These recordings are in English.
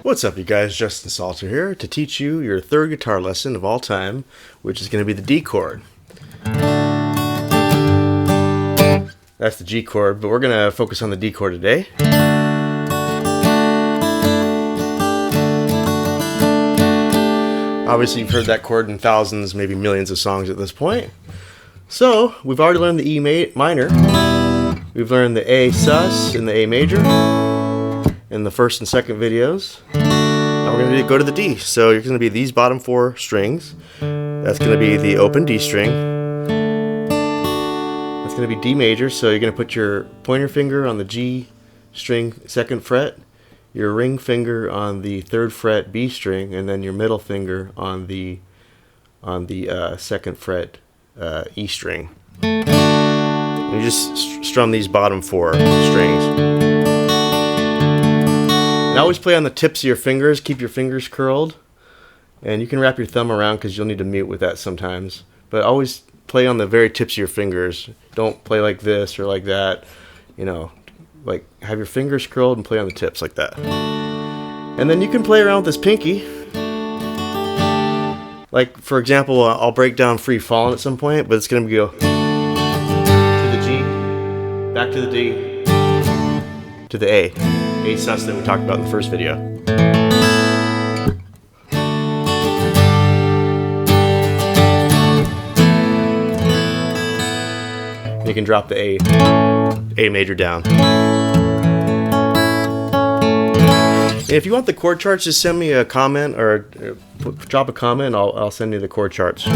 What's up, you guys? Justin Salter here to teach you your third guitar lesson of all time, which is going to be the D chord. That's the G chord, but we're going to focus on the D chord today. Obviously, you've heard that chord in thousands, maybe millions of songs at this point. So, we've already learned the E minor. We've learned the A sus and the A major in the first and second videos. Now we're going to go to the D. So you're going to be these bottom four strings. That's going to be the open D string. That's going to be D major. So you're going to put your pointer finger on the G string second fret, your ring finger on the third fret B string, and then your middle finger on the second fret E string. You just strum these bottom four strings. And always play on the tips of your fingers. Keep your fingers curled. And you can wrap your thumb around because you'll need to mute with that sometimes. But always play on the very tips of your fingers. Don't play like this or like that. You know, like have your fingers curled and play on the tips like that. And then you can play around with this pinky. Like, for example, I'll break down Free Fallin' at some point, but it's going to go to the G, back to the D, to the A sus that we talked about in the first video. And you can drop the A major down. And if you want the chord charts, just send me a comment or drop a comment. I'll send you the chord charts.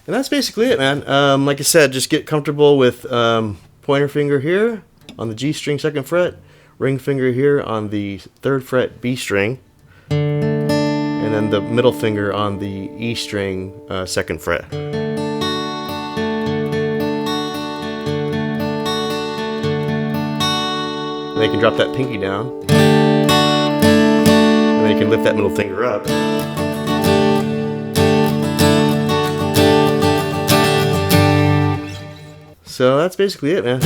And that's basically it, man. Like I said, just get comfortable with pointer finger here on the G string second fret, ring finger here on the third fret B string, and then the middle finger on the E string second fret. And then you can drop that pinky down, and then you can lift that middle finger up. So that's basically it, man.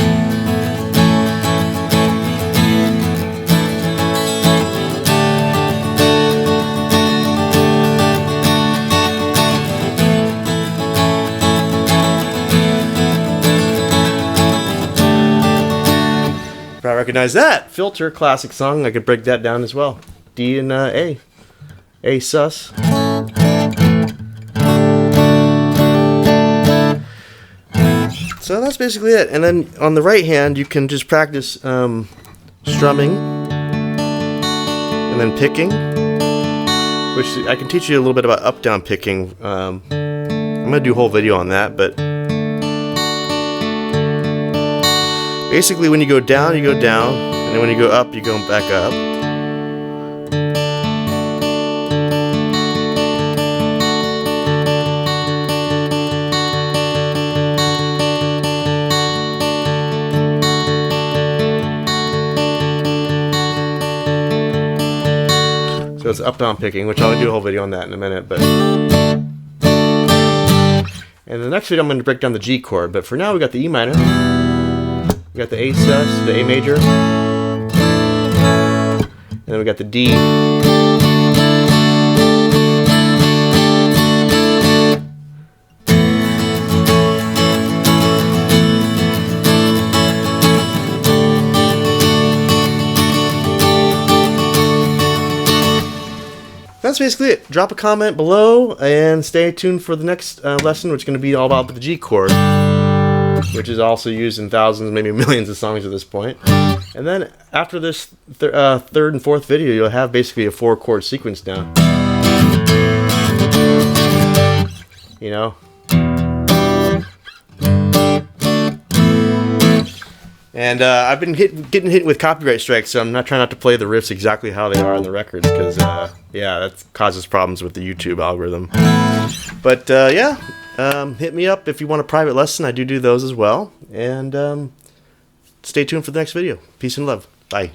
If I recognize that filter classic song, I could break that down as well. D and A sus. So that's basically it. And then on the right hand, you can just practice strumming and then picking, which I can teach you a little bit about up-down picking. I'm going to do a whole video on that, but basically when you go down, and then when you go up, you go back up. So it's up-down picking, which I'll do a whole video on that in a minute. But and the next video I'm going to break down the G chord. But for now, we got the E minor, we got the A sus, the A major, and then we got the D. That's basically it. Drop a comment below and stay tuned for the next lesson, which is going to be all about the G chord, which is also used in thousands, maybe millions of songs at this point. And then after this third and fourth video, you'll have basically a 4-chord sequence down. You know? And I've been getting hit with copyright strikes, so I'm not trying not to play the riffs exactly how they are on the records, because yeah, that causes problems with the YouTube algorithm. But yeah, hit me up if you want a private lesson. I do those as well. And stay tuned for the next video. Peace and love. Bye.